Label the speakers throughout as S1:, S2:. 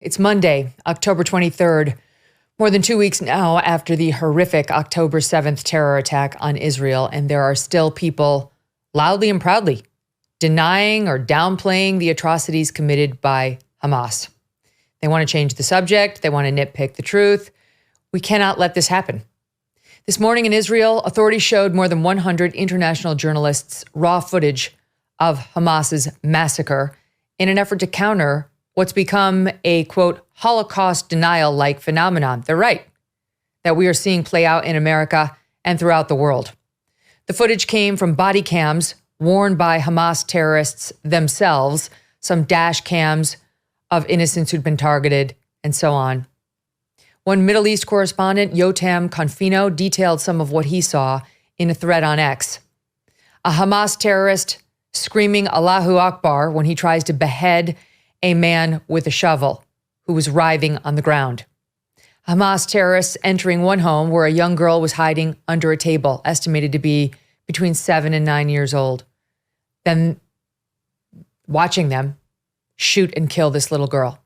S1: It's Monday, October 23rd, more than 2 weeks now after the horrific October 7th terror attack on Israel, and there are still people loudly and proudly denying or downplaying the atrocities committed by Hamas. They want to change the subject. They want to nitpick the truth. We cannot let this happen. This morning in Israel, authorities showed more than 100 international journalists raw footage of Hamas's massacre in an effort to counter what's become a, quote, Holocaust denial-like phenomenon. They're right, that we are seeing play out in America and throughout the world. The footage came from body cams worn by Hamas terrorists themselves, some dash cams of innocents who'd been targeted, and so on. One Middle East correspondent, Yotam Confino, detailed some of what he saw in a thread on X. A Hamas terrorist screaming Allahu Akbar when he tries to behead a man with a shovel who was writhing on the ground. Hamas terrorists entering one home where a young girl was hiding under a table, estimated to be between 7 and 9 years old. Then watching them shoot and kill this little girl.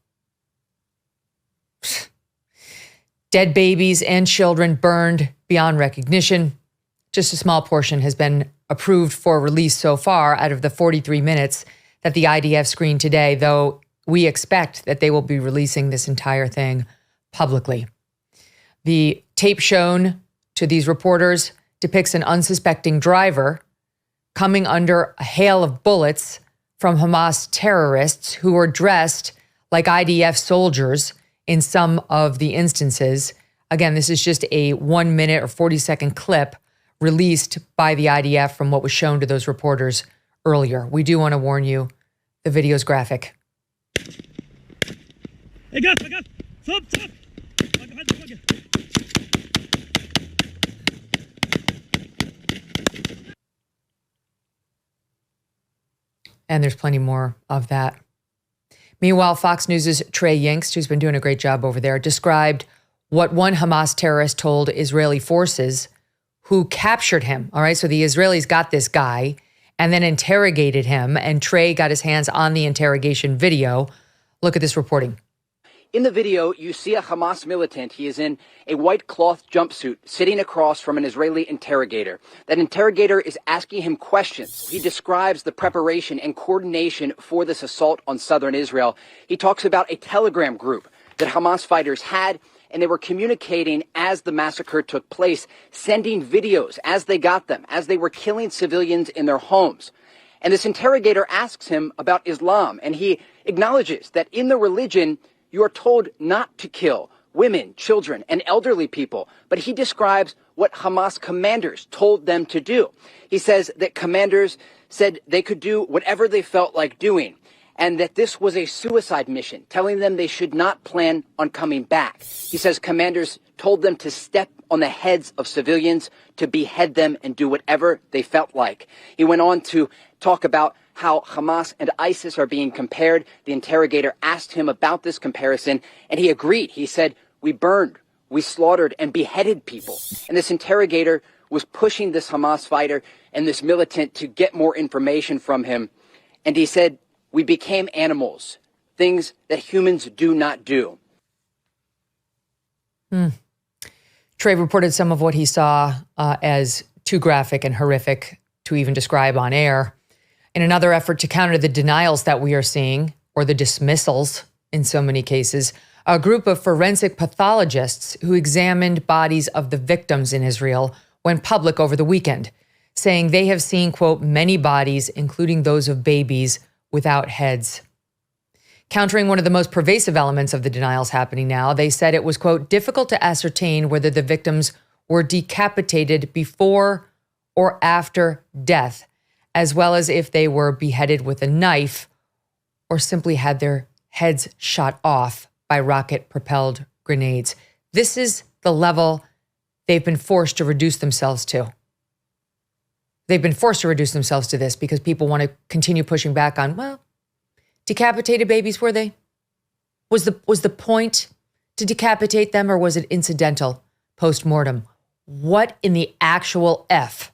S1: Dead babies and children burned beyond recognition. Just a small portion has been approved for release so far out of the 43 minutes that the IDF screened today, though we expect that they will be releasing this entire thing publicly. The tape shown to these reporters depicts an unsuspecting driver coming under a hail of bullets from Hamas terrorists who were dressed like IDF soldiers in some of the instances. Again, this is just a 1 minute or 40-second clip released by the IDF from what was shown to those reporters earlier. We do want to warn you, the video's graphic. And there's plenty more of that. Meanwhile, Fox News' Trey Yingst, who's been doing a great job over there, described what one Hamas terrorist told Israeli forces who captured him. All right, so the Israelis got this guy and then interrogated him, and Trey got his hands on the interrogation video. Look at this reporting.
S2: In the video, you see a Hamas militant. He is in a white cloth jumpsuit sitting across from an Israeli interrogator. That interrogator is asking him questions. He describes the preparation and coordination for this assault on southern Israel. He talks about a Telegram group that Hamas fighters had, and they were communicating as the massacre took place, sending videos as they got them, as they were killing civilians in their homes. And this interrogator asks him about Islam, and he acknowledges that in the religion, you are told not to kill women, children, and elderly people. But he describes what Hamas commanders told them to do. He says that commanders said they could do whatever they felt like doing, and that this was a suicide mission, telling them they should not plan on coming back. He says commanders told them to step on the heads of civilians, to behead them, and do whatever they felt like. He went on to talk about how Hamas and ISIS are being compared. The interrogator asked him about this comparison, and he agreed. He said, we burned, we slaughtered, and beheaded people. And this interrogator was pushing this Hamas fighter and this militant to get more information from him. And he said, we became animals, things that humans do not do.
S1: Trey reported some of what he saw as too graphic and horrific to even describe on air. In another effort to counter the denials that we are seeing, or the dismissals in so many cases, a group of forensic pathologists who examined bodies of the victims in Israel went public over the weekend, saying they have seen, quote, many bodies, including those of babies, without heads. Countering one of the most pervasive elements of the denials happening now, they said it was, quote, difficult to ascertain whether the victims were decapitated before or after death, as well as if they were beheaded with a knife or simply had their heads shot off by rocket-propelled grenades. This is the level they've been forced to reduce themselves to. They've been forced to reduce themselves to this because people want to continue pushing back on, well, decapitated babies, were they? Was the point to decapitate them, or was it incidental post-mortem? What in the actual F?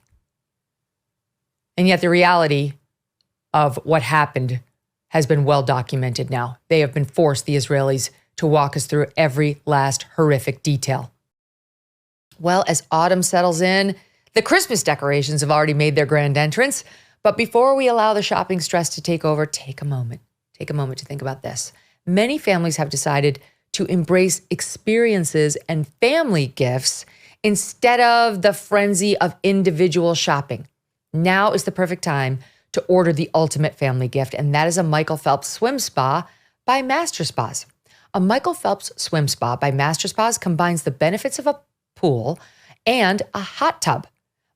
S1: And yet the reality of what happened has been well documented now. They have been forced, the Israelis, to walk us through every last horrific detail. Well, as autumn settles in, the Christmas decorations have already made their grand entrance. But before we allow the shopping stress to take over, take a moment. Take a moment to think about this. Many families have decided to embrace experiences and family gifts instead of the frenzy of individual shopping. Now is the perfect time to order the ultimate family gift, and that is a Michael Phelps swim spa by Master Spas. A Michael Phelps swim spa by Master Spas combines the benefits of a pool and a hot tub.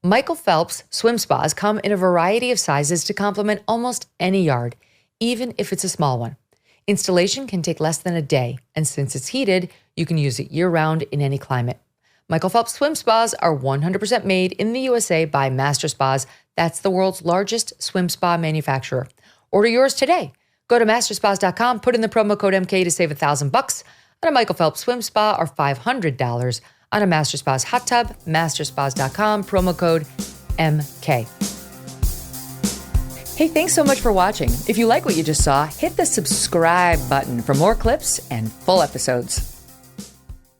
S1: Michael Phelps swim spas come in a variety of sizes to complement almost any yard, even if it's a small one. Installation can take less than a day, and since it's heated, you can use it year-round in any climate. Michael Phelps swim spas are 100% made in the USA by Master Spas. That's the world's largest swim spa manufacturer. Order yours today. Go to masterspas.com, put in the promo code MK to save $1,000 on a Michael Phelps swim spa or $500 on a Master Spas hot tub. Masterspas.com, promo code MK. Hey, thanks so much for watching. If you like what you just saw, hit the subscribe button for more clips and full episodes.